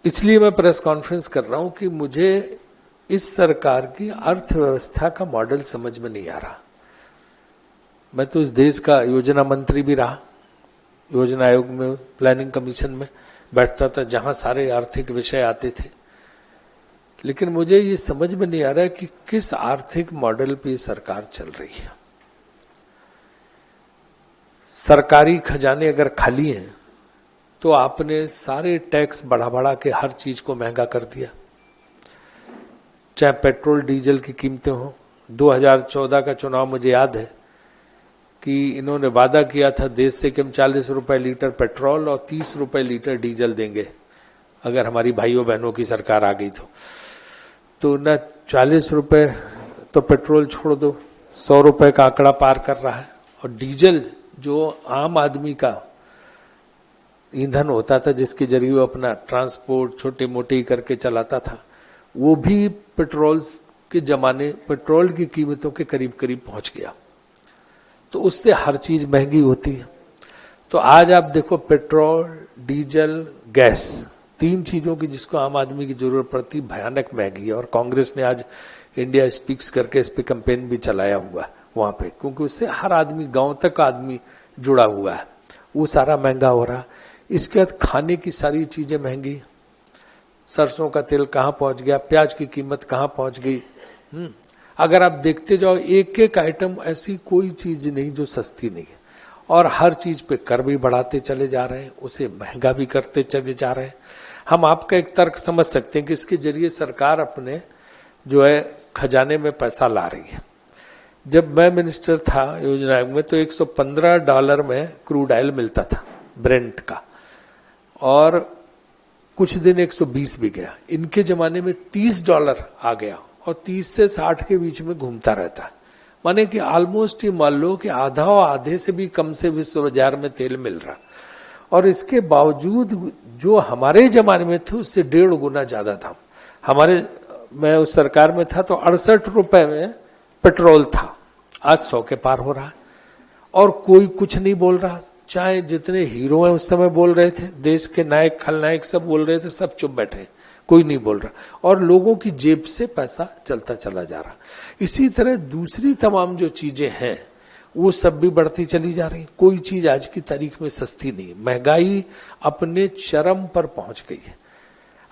इसलिए मैं press conference कर रहा हूं कि मुझे इस सरकार की अर्थव्यवस्था का मॉडल समझ में नहीं आ रहा। मैं तो इस देश का योजना मंत्री भी रहा, योजना आयोग में, प्लानिंग कमीशन में बैठता था जहां सारे आर्थिक विषय आते थे, लेकिन मुझे ये समझ में नहीं आ रहा है कि किस आर्थिक मॉडल पे सरकार चल रही है। सरकारी खजाने अगर खाली हैं तो आपने सारे टैक्स बढ़ा बढ़ा के हर चीज को महंगा कर दिया, चाहे पेट्रोल डीजल की कीमतें हो। 2014 का चुनाव मुझे याद है कि इन्होंने वादा किया था देश से कि हम 40 रुपए लीटर पेट्रोल और 30 रुपए लीटर डीजल देंगे अगर हमारी भाइयों बहनों की सरकार आ गई तो ना 40 रुपए तो पेट्रोल छोड़ दो, 100 रुपए का आंकड़ा पार कर रहा है। और डीजल जो आम आदमी का ईंधन होता था, जिसके जरिए वो अपना ट्रांसपोर्ट छोटे मोटे करके चलाता था, वो भी पेट्रोल के जमाने पेट्रोल की कीमतों के करीब करीब पहुंच गया। तो उससे हर चीज महंगी होती है। तो आज आप देखो, पेट्रोल, डीजल, गैस, तीन चीजों की जिसको आम आदमी की जरूरत पड़ती, भयानक महंगी है। और कांग्रेस ने आज इंडिया स्पीक्स करके इस पे कैंपेन भी चलाया हुआ है वहां पे, क्योंकि उससे हर आदमी, गांव तक का आदमी जुड़ा हुआ है। वो सारा महंगा हो रहा। इसके बाद खाने की सारी चीजें महंगी, सरसों का तेल कहां पहुंच गया, प्याज की कीमत कहां पहुंच गई। अगर आप देखते जाओ एक एक आइटम, ऐसी कोई चीज नहीं जो सस्ती नहीं है। और हर चीज पे कर भी बढ़ाते चले जा रहे हैं, उसे महंगा भी करते चले जा रहे हैं। हम आपका एक तर्क समझ सकते हैं कि इसके जरिए सरकार अपने जो है खजाने में पैसा ला रही है। जब मैं मिनिस्टर था योजना आयोग में तो $115 में क्रूड ऑयल मिलता था ब्रेंट का, और कुछ दिन 120 भी गया। इनके जमाने में $30 आ गया और 30 से 60 के बीच में घूमता रहता है। माने कि ऑलमोस्ट ये मान लो कि आधा और आधे से भी कम से विश्व बाजार में तेल मिल रहा। और इसके बावजूद जो हमारे जमाने में थे उससे 1.5 गुना ज्यादा था। मैं उस सरकार में था तो 68 रुपए में पेट्रोल था, आज 100 के पार हो रहा है। और कोई कुछ नहीं बोल रहा, चाहे जितने हीरो हैं उस समय बोल रहे थे, देश के नायक खलनायक सब बोल रहे थे, सब चुप बैठे, कोई नहीं बोल रहा। और लोगों की जेब से पैसा चलता चला जा रहा। इसी तरह दूसरी तमाम जो चीजें हैं वो सब भी बढ़ती चली जा रही। कोई चीज आज की तारीख में सस्ती नहीं। महंगाई अपने चरम पर पहुंच गई है।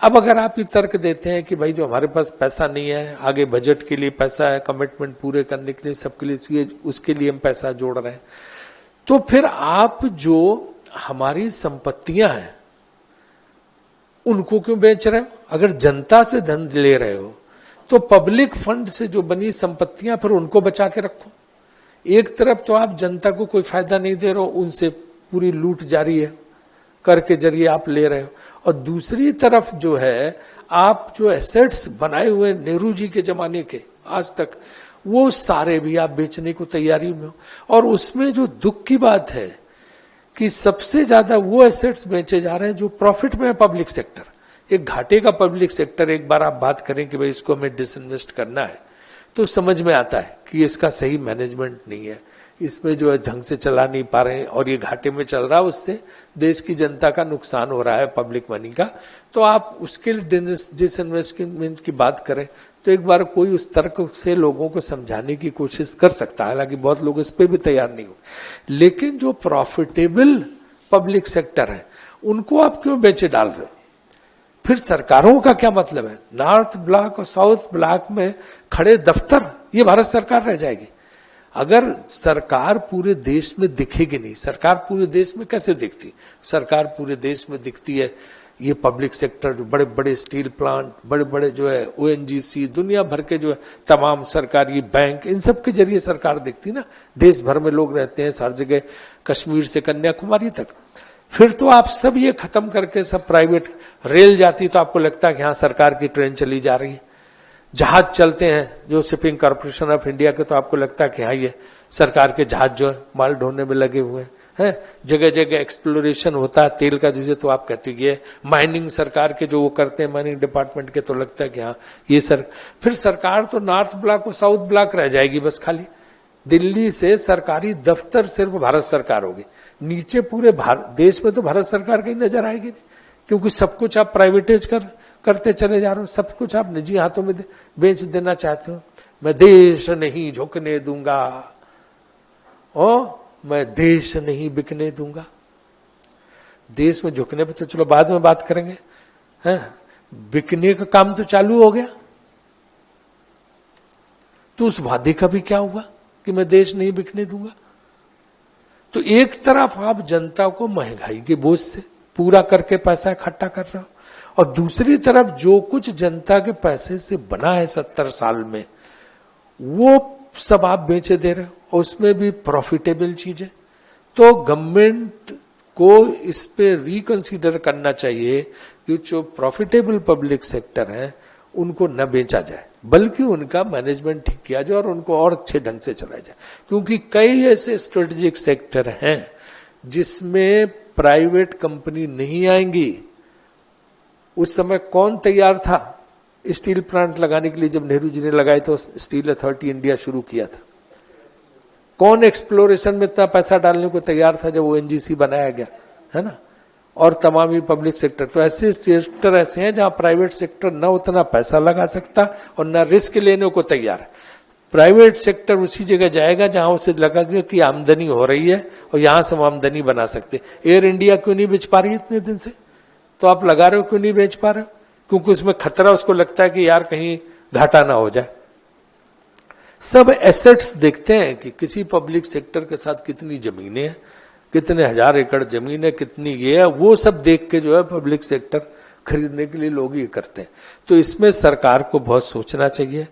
अब अगर आप ये तर्क देते हैं कि भाई जो हमारे पास पैसा नहीं है, आगे बजट के लिए पैसा है, कमिटमेंट पूरे करने के लिए, सबके लिए, उसके लिए हम पैसा जोड़ रहे हैं, तो फिर आप जो हमारी संपत्तियां हैं उनको क्यों बेच रहे हो? अगर जनता से धन ले रहे हो तो पब्लिक फंड से जो बनी संपत्तियां फिर उनको बचा के रखो। एक तरफ तो आप जनता को कोई फायदा नहीं दे रहे हो, उनसे पूरी लूट जारी है, कर के जरिए आप ले रहे हो। और दूसरी तरफ जो है आप जो एसेट्स बनाए हुए नेहरू जी के जमाने के आज तक, वो सारे भी आप बेचने को तैयारी में हो। और उसमें जो दुख की बात है कि सबसे ज्यादा वो एसेट्स बेचे जा रहे हैं जो प्रॉफिट में है पब्लिक सेक्टर। एक घाटे का पब्लिक सेक्टर, एक बार आप बात करें कि भाई इसको हमें डिसइन्वेस्ट करना है तो समझ में आता है कि इसका सही मैनेजमेंट नहीं है, इसमें जो है ढंग से चला नहीं पा रहे हैं और ये घाटे में चल रहा है, उससे देश की जनता का नुकसान हो रहा है पब्लिक मनी का। तो आप उसके लिए डिसइन्वेस्टमेंट की बात करें तो एक बार कोई उस तर्क से लोगों को समझाने की कोशिश कर सकता है, हालांकि बहुत लोग इस पे भी तैयार नहीं हो। लेकिन जो प्रॉफिटेबल पब्लिक सेक्टर है उनको आप क्यों बेचे डाल रहे हो? फिर सरकारों का क्या मतलब है? नॉर्थ ब्लॉक और साउथ ब्लॉक में खड़े दफ्तर, ये भारत सरकार रह जाएगी। अगर सरकार पूरे देश में दिखेगी नहीं, सरकार पूरे देश में कैसे दिखती? सरकार पूरे देश में दिखती है ये पब्लिक सेक्टर, जो बड़े बड़े स्टील प्लांट, बड़े बड़े जो है ओएनजीसी, दुनिया भर के जो है तमाम सरकारी बैंक, इन सब के जरिए सरकार दिखती ना। देश भर में लोग रहते हैं, हर जगह, कश्मीर से कन्याकुमारी तक। फिर तो आप सब ये खत्म करके सब प्राइवेट, रेल जाती तो आपको लगता है कि हाँ सरकार की ट्रेन चली जा रही है। जहाज चलते हैं जो शिपिंग कॉर्पोरेशन ऑफ इंडिया के, तो आपको लगता है कि हाँ ये सरकार के जहाज जो है माल ढोने में लगे हुए हैं। जगह जगह एक्सप्लोरेशन होता है तेल का, तुझे तो आप कहते हैं ये माइनिंग सरकार के जो वो करते हैं माइनिंग डिपार्टमेंट के, तो लगता है कि हाँ ये फिर सरकार तो नॉर्थ ब्लॉक और साउथ ब्लॉक रह जाएगी बस खाली। दिल्ली से सरकारी दफ्तर सिर्फ भारत सरकार होगी, नीचे पूरे देश में तो भारत सरकार की नजर आएगी नहीं। क्योंकि सब कुछ आप प्राइवेटाइज करते चले जा रहे हो, सब कुछ आप निजी हाथों में बेच देना चाहते हो। मैं देश नहीं झुकने दूंगा और मैं देश नहीं बिकने दूंगा। देश में झुकने पे तो चलो बाद में बात करेंगे, हैं? बिकने का काम तो चालू हो गया, तो उस वादे का भी क्या हुआ कि मैं देश नहीं बिकने दूंगा? तो एक तरफ आप जनता को महंगाई के बोझ से पूरा करके पैसा इकट्ठा कर रहे हो, और दूसरी तरफ जो कुछ जनता के पैसे से बना है 70 साल में, वो सब आप बेचे दे रहे हो, और उसमें भी प्रॉफिटेबल चीजें। तो गवर्नमेंट को इस पे रिकंसीडर करना चाहिए कि जो प्रॉफिटेबल पब्लिक सेक्टर है उनको न बेचा जाए, बल्कि उनका मैनेजमेंट ठीक किया जाए और उनको और अच्छे ढंग से चलाया जाए। क्योंकि कई ऐसे स्ट्रेटेजिक सेक्टर हैं जिसमें प्राइवेट कंपनी नहीं आएंगी। उस समय कौन तैयार था स्टील प्लांट लगाने के लिए? जब नेहरू जी ने लगाए तो स्टील अथॉरिटी इंडिया शुरू किया था। कौन एक्सप्लोरेशन में इतना पैसा डालने को तैयार था जब ओएनजीसी बनाया गया, है ना? और तमाम ही पब्लिक सेक्टर। तो ऐसे सेक्टर ऐसे हैं जहां प्राइवेट सेक्टर न उतना पैसा लगा सकता और न रिस्क लेने को तैयार है। प्राइवेट सेक्टर उसी जगह जाएगा जहां उसे लगेगा कि आमदनी हो रही है और यहां से हम आमदनी बना सकते। एयर इंडिया क्यों नहीं बेच पा रही इतने दिन से? तो आप लगा रहे हो, क्यों नहीं बेच पा रहे हो? क्योंकि उसमें खतरा, उसको लगता है कि यार कहीं घाटा ना हो जाए। सब एसेट्स देखते हैं कि किसी पब्लिक सेक्टर के साथ कितनी जमीनें हैं, कितने हजार एकड़ जमीन है, कितनी ये है, वो सब देख के जो है पब्लिक सेक्टर खरीदने के लिए लोग ये करते हैं। तो इसमें सरकार को बहुत सोचना चाहिए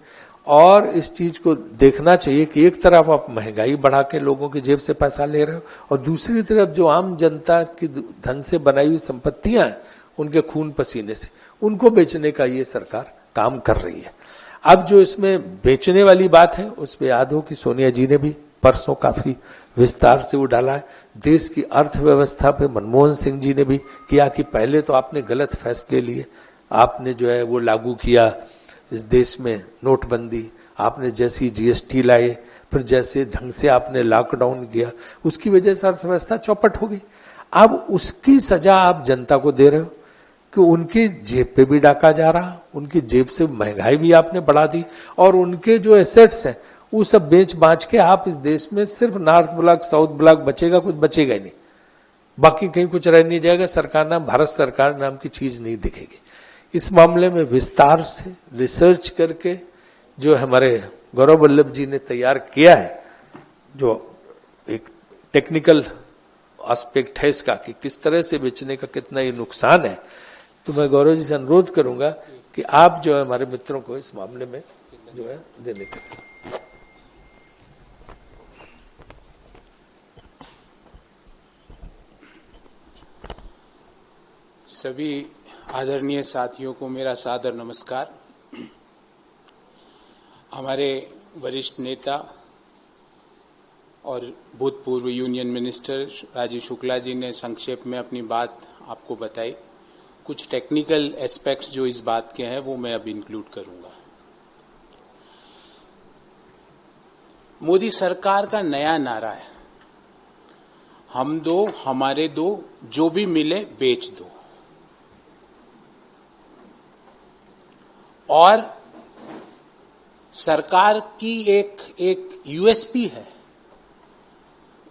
और इस चीज को देखना चाहिए कि एक तरफ आप महंगाई बढ़ा के लोगों की जेब से पैसा ले रहे हो और दूसरी तरफ जो आम जनता की धन से बनाई हुई संपत्तियां हैं, उनके खून पसीने से, उनको बेचने का ये सरकार काम कर रही है। अब जो इसमें बेचने वाली बात है, उस पर याद हो कि सोनिया जी ने भी परसों काफी विस्तार से वो डाला है। देश की अर्थव्यवस्था पे मनमोहन सिंह जी ने भी किया कि पहले तो आपने गलत फैसले लिए, आपने जो है वो लागू किया इस देश में नोटबंदी, आपने जैसी जीएसटी लाए, फिर जैसे ढंग से आपने लॉकडाउन किया, उसकी वजह से अर्थव्यवस्था चौपट हो गई। अब उसकी सजा आप जनता को दे रहे हो कि उनकी जेब पे भी डाका जा रहा, उनकी जेब से महंगाई भी आपने बढ़ा दी और उनके जो एसेट्स हैं वो सब बेच बाच के आप इस देश में सिर्फ नॉर्थ ब्लॉक साउथ ब्लॉक बचेगा, कुछ बचेगा ही नहीं, बाकी कहीं कुछ रह नहीं जाएगा। सरकार नाम भारत सरकार नाम की चीज नहीं दिखेगी। इस मामले में विस्तार से रिसर्च करके जो हमारे गौरव वल्लभ जी ने तैयार किया है, जो एक टेक्निकल एस्पेक्ट है इसका कि किस तरह से बेचने का कितना ये नुकसान है, तो मैं गौरव जी से अनुरोध करूंगा कि आप जो है हमारे मित्रों को इस मामले में जो है देने के लिए। सभी आदरणीय साथियों को मेरा सादर नमस्कार। हमारे वरिष्ठ नेता और भूतपूर्व यूनियन मिनिस्टर राजीव शुक्ला जी ने संक्षेप में अपनी बात आपको बताई। कुछ टेक्निकल एस्पेक्ट्स जो इस बात के हैं वो मैं अब इंक्लूड करूंगा। मोदी सरकार का नया नारा है, हम दो हमारे दो, जो भी मिले बेच दो। और सरकार की एक यूएसपी है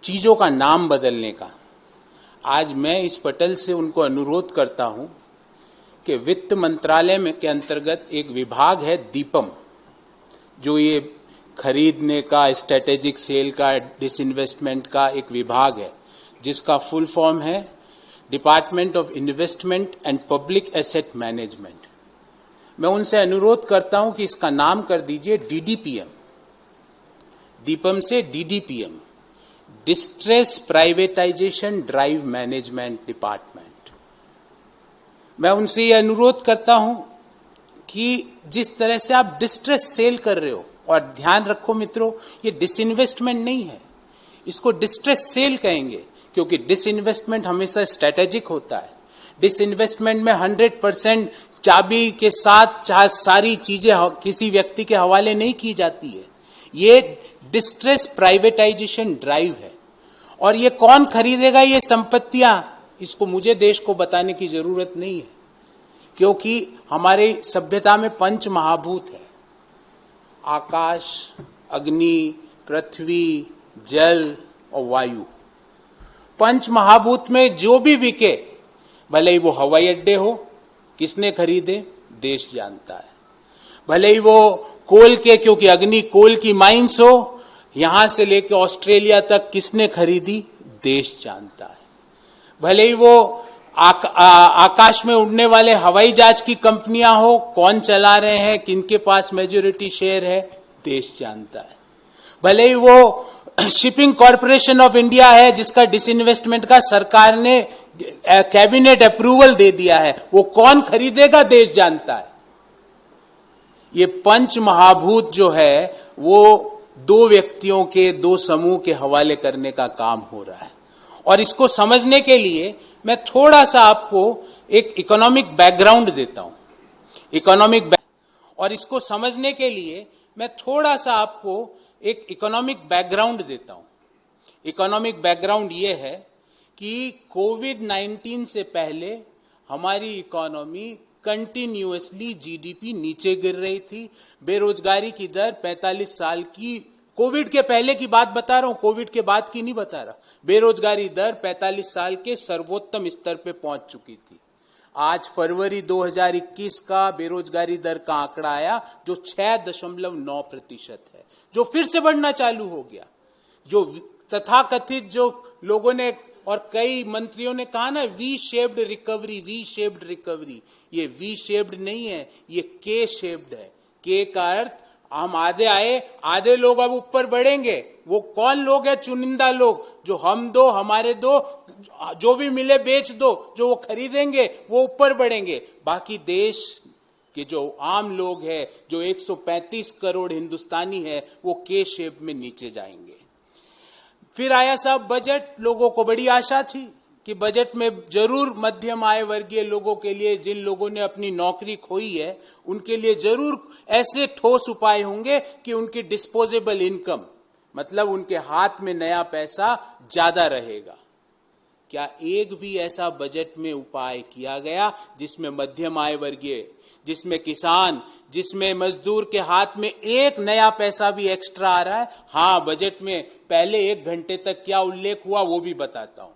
चीजों का नाम बदलने का। आज मैं इस पटल से उनको अनुरोध करता हूं कि वित्त मंत्रालय में के अंतर्गत एक विभाग है दीपम, जो ये खरीदने का, स्ट्रेटेजिक सेल का, डिसइन्वेस्टमेंट का एक विभाग है, जिसका फुल फॉर्म है department of investment and public asset management. मैं उनसे अनुरोध करता हूं कि इसका नाम कर दीजिए डीडीपीएम, दीपम से DDPM, distress privatisation drive management department. मैं उनसे ये अनुरोध करता हूं कि जिस तरह से आप डिस्ट्रेस सेल कर रहे हो, और ध्यान रखो मित्रों, ये डिसइन्वेस्टमेंट नहीं है, इसको डिस्ट्रेस सेल कहेंगे, क्योंकि डिसइन्वेस्टमेंट हमेशा स्ट्रेटेजिक होता है। डिसइन्वेस्टमेंट में 100% चाबी के साथ सारी चीजें किसी व्यक्ति के हवाले नहीं की जाती है। ये डिस्ट्रेस प्राइवेटाइजेशन ड्राइव है। और ये कौन खरीदेगा ये संपत्तियां? इसको मुझे देश को बताने की जरूरत नहीं है, क्योंकि हमारे सभ्यता में पंच महाभूत है, आकाश, अग्नि, पृथ्वी, जल और वायु। पंच महाभूत में जो भी बिके, भले ही वो हवाई अड्डे हो, किसने खरीदे, देश जानता है। भले ही वो कोल के, क्योंकि अग्नि कोल की माइंस हो, यहां से लेकर ऑस्ट्रेलिया तक किसने खरीदी, देश जानता है। भले ही वो आकाश में उड़ने वाले हवाई जहाज की कंपनियां हो, कौन चला रहे हैं, किनके पास मेजॉरिटी शेयर है, देश जानता है। भले ही वो शिपिंग कॉरपोरेशन ऑफ इंडिया है, जिसका डिसइन्वेस्टमेंट का सरकार ने कैबिनेट अप्रूवल दे दिया है, वो कौन खरीदेगा, देश जानता है। ये पंच महाभूत जो है वो दो व्यक्तियों के, दो समूह के हवाले करने का काम हो रहा है। और इसको समझने के लिए मैं थोड़ा सा आपको एक इकोनॉमिक बैकग्राउंड देता हूं। और इसको समझने के लिए मैं थोड़ा सा आपको एक इकोनॉमिक बैकग्राउंड देता हूं। इकोनॉमिक बैकग्राउंड ये है कि कोविड-19 से पहले हमारी इकोनॉमी कंटिन्यूअसली जीडीपी नीचे गिर रही थी। बेरोजगारी की दर 45 साल की, कोविड के पहले की बात बता रहा हूं, कोविड के बाद की नहीं बता रहा। बेरोजगारी दर 45 साल के सर्वोत्तम स्तर पे पहुंच चुकी थी। आज फरवरी 2021 का बेरोजगारी दर का आंकड़ा आया जो 6.9% है, जो फिर से बढ़ना चालू हो गया। जो तथाकथित जो लोगों ने और कई मंत्रियों ने कहा ना, वी शेप्ड रिकवरी, ये वी शेप्ड नहीं है, ये के शेप्ड है। के का अर्थ हम आधे आए, आधे लोग अब ऊपर बढ़ेंगे। वो कौन लोग हैं, चुनिंदा लोग, जो हम दो, हमारे दो, जो भी मिले बेच दो, जो वो खरीदेंगे वो ऊपर बढ़ेंगे। बाकी देश के जो आम लोग हैं, जो 135 करोड़ हिंदुस्तानी है, वो के शेप में नीचे जाएंगे। फिर आया साहब बजट। लोगों को बड़ी आशा थी कि बजट में जरूर मध्यम आय वर्गीय लोगों के लिए, जिन लोगों ने अपनी नौकरी खोई है, उनके लिए जरूर ऐसे ठोस उपाय होंगे कि उनकी डिस्पोजेबल इनकम, मतलब उनके हाथ में नया पैसा ज्यादा रहेगा। क्या एक भी ऐसा बजट में उपाय किया गया जिसमें मध्यम आय वर्गीय, जिसमें किसान, जिसमें मजदूर के हाथ में एक नया पैसा भी एक्स्ट्रा आ रहा है? हां, बजट में पहले 1 घंटे तक क्या उल्लेख हुआ वो भी बताता हूं।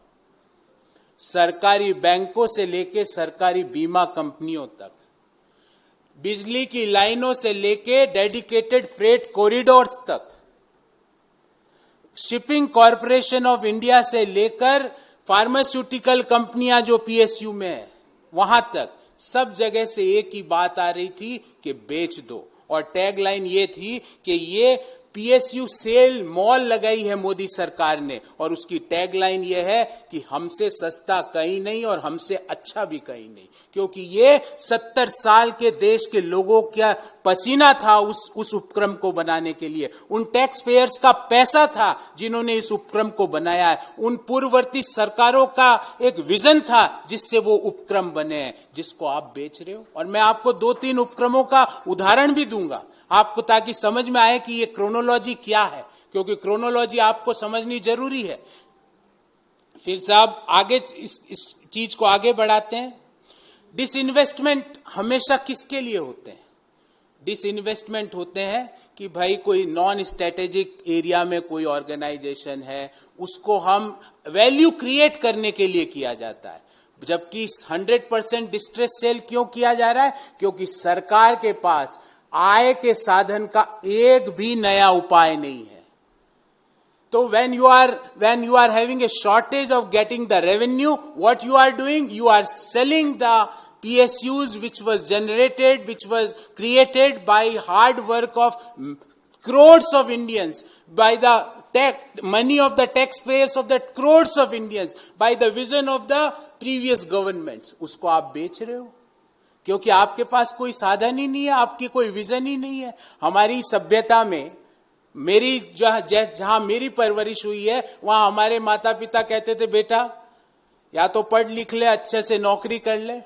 सरकारी बैंकों से लेके सरकारी बीमा कंपनियों तक, बिजली की लाइनों से लेके डेडिकेटेड फ्रेट कॉरिडोर्स तक, शिपिंग कॉरपोरेशन ऑफ इंडिया से लेकर फार्मास्यूटिकल कंपनियां जो पीएसयू में है वहां तक, सब जगह से एक ही बात आ रही थी कि बेच दो। और टैगलाइन ये थी कि ये पीएसयू सेल मॉल लगाई है मोदी सरकार ने, और उसकी टैगलाइन ये है कि हमसे सस्ता कहीं नहीं और हमसे अच्छा भी कहीं नहीं, क्योंकि ये 70 साल के देश के लोगों का पसीना था उस उपक्रम को बनाने के लिए। उन टैक्स पेयर्स का पैसा था जिन्होंने इस उपक्रम को बनाया है। उन पूर्ववर्ती सरकारों का एक विजन था जिससे वो उपक्रम बने हैं, जिसको आप बेच रहे हो। और मैं आपको 2-3 उपक्रमों का उदाहरण भी दूंगा आपको, ताकि समझ में आए कि ये क्रोनोलॉजी क्या है, क्योंकि क्रोनोलॉजी आपको समझनी जरूरी है। फिर साहब आगे इस चीज को आगे बढ़ाते हैं। डिसइन्वेस्टमेंट हमेशा किसके लिए होते हैं? डिसइन्वेस्टमेंट होते हैं कि भाई कोई नॉन स्ट्रेटेजिक एरिया में कोई ऑर्गेनाइजेशन है, उसको हम वैल्यू क्रिएट करने के लिए किया जाता है। जबकि 100% डिस्ट्रेस सेल क्यों किया जा रहा है? क्योंकि सरकार के पास आय के साधन का एक भी नया उपाय नहीं है। तो when you are having a shortage of getting the revenue, what you are doing? You are selling the PSUs which was generated, which was created by hard work of crores of Indians, by the money of the taxpayers of the crores of Indians, by the vision of the previous governments. उसको आप बेच रहे हो क्योंकि आपके पास कोई साधन ही नहीं है, आपकी कोई विजन ही नहीं है। हमारी सभ्यता में मेरी जहां मेरी परवरिश हुई है, वहां हमारे माता पिता कहते थे, बेटा या तो पढ़ लिख ले, अच्छे से नौकरी कर ले,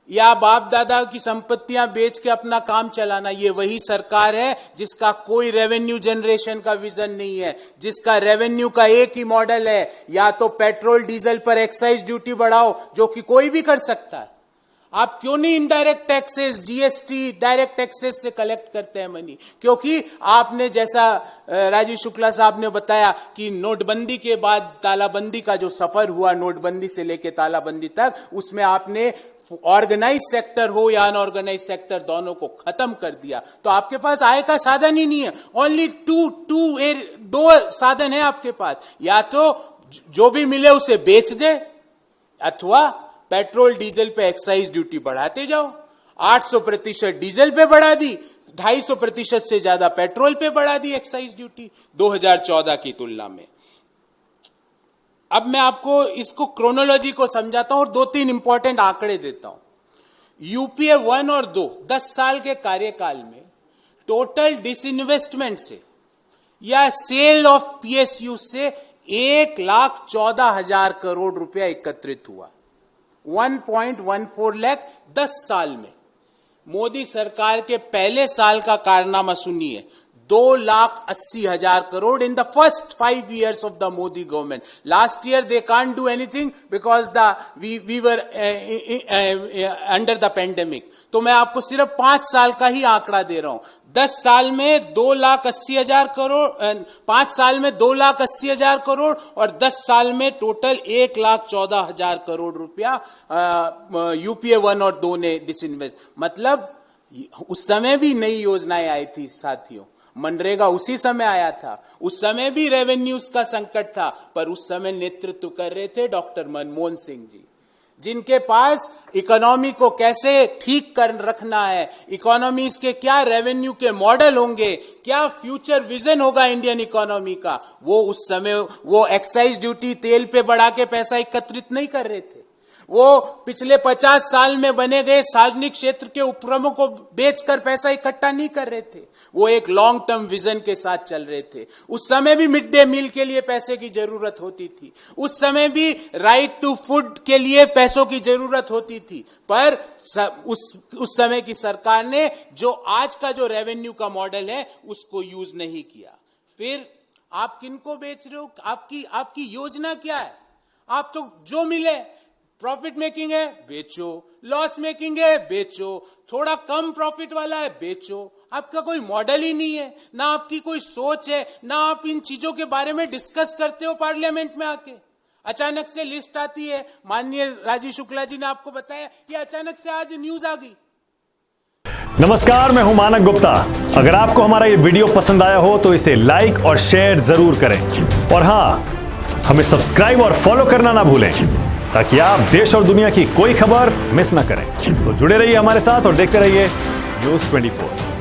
या बाप दादा की संपत्तियां बेच के अपना काम चलाना। ये वही सरकार है जिसका कोई रेवेन्यू जनरेशन का विजन नहीं है, जिसका रेवेन्यू का एक ही मॉडल है, या तो पेट्रोल डीजल पर एक्साइज ड्यूटी बढ़ाओ, जो कि कोई भी कर सकता है। आप क्यों नहीं indirect taxes, GST, direct taxes से कलेक्ट करते हैं मनी? क्योंकि आपने, जैसा राजीव शुक्ला साहब ने बताया कि नोटबंदी के बाद तालाबंदी का जो सफर हुआ, नोटबंदी से लेके तालाबंदी तक, उसमें आपने ऑर्गेनाइज सेक्टर हो या अनऑर्गेनाइज सेक्टर, दोनों को खत्म कर दिया। तो आपके पास आय का साधन ही नहीं है। ओनली दो साधन है आपके पास, या तो जो भी मिले उसे बेच दे, अथवा पेट्रोल डीजल पे एक्साइज ड्यूटी बढ़ाते जाओ। 800% डीजल पे बढ़ा दी, 250% से ज्यादा पेट्रोल पे बढ़ा दी एक्साइज ड्यूटी 2014 की तुलना में। अब मैं आपको इसको क्रोनोलॉजी को समझाता हूं और 2-3 इंपॉर्टेंट आंकड़े देता हूं। यूपीए 1 और 2 10 साल के कार्यकाल में टोटल डिसइन्वेस्टमेंट से या सेल ऑफ पीएसयू से 1,14,000 करोड़ रुपया एकत्रित हुआ। 1.14 लाख 10 साल में। मोदी सरकार के पहले साल का कारनामा सुनिए, 2,80,000 crore in the first 5 years of the Modi government. Last year they can't do anything because we were under the pandemic. तो मैं आपको सिर्फ 5 साल का ही आंकड़ा दे रहा हूं। 10 साल में 2,80,000 करोड़, 5 साल में 2,80,000 करोड़ और 10 साल में टोटल 1,14,000 करोड़ रुपया यूपीए 1 और 2 ने डिसइन्वेस्ट। मतलब उस समय भी नई योजनाएं आई थी साथियों, मनरेगा उसी समय आया था, उस समय भी रेवेन्यूज का संकट था, पर उस समय नेतृत्व कर रहे थे डॉक्टर मनमोहन सिंह जी, जिनके पास इकोनॉमी को कैसे ठीक कर रखना है, इकोनॉमीज के क्या रेवेन्यू के मॉडल होंगे, क्या फ्यूचर विजन होगा इंडियन इकोनॉमी का, वो उस समय वो एक्साइज ड्यूटी तेल पे बढ़ा के पैसा एकत्रित नहीं कर रहे थे। वो पिछले 50 साल में बने गए सार्वजनिक क्षेत्र के उपक्रमों को बेचकर पैसा इकट्ठा नहीं कर रहे थे। वो एक लॉन्ग टर्म विजन के साथ चल रहे थे। उस समय भी मिड डे मील के लिए पैसे की जरूरत होती थी, उस समय भी राइट टू फूड के लिए पैसों की जरूरत होती थी, पर उस समय की सरकार ने जो आज का जो रेवेन्यू का मॉडल है उसको यूज नहीं किया। फिर आप किनको बेच रहे हो? आपकी योजना क्या है? आप तो जो मिले, प्रॉफिट मेकिंग है बेचो, लॉस मेकिंग है बेचो, थोड़ा कम प्रॉफिट वाला है बेचो। आपका कोई मॉडल ही नहीं है, ना आपकी कोई सोच है, ना आप इन चीजों के बारे में डिस्कस करते हो पार्लियामेंट में आके। अचानक से लिस्ट आती है, माननीय राजीव शुक्ला जी ने आपको बताया कि अचानक से आज न्यूज आ गई। नमस्कार, मैं हूं मानक गुप्ता। अगर आपको हमारा ये वीडियो पसंद आया हो तो इसे लाइक और शेयर जरूर करें, और हां, हमें सब्सक्राइब और फॉलो करना ना भूलें ताकि आप देश और दुनिया की कोई खबर मिस ना करें। तो जुड़े रहिए हमारे साथ और देखते रहिए न्यूज़ 24।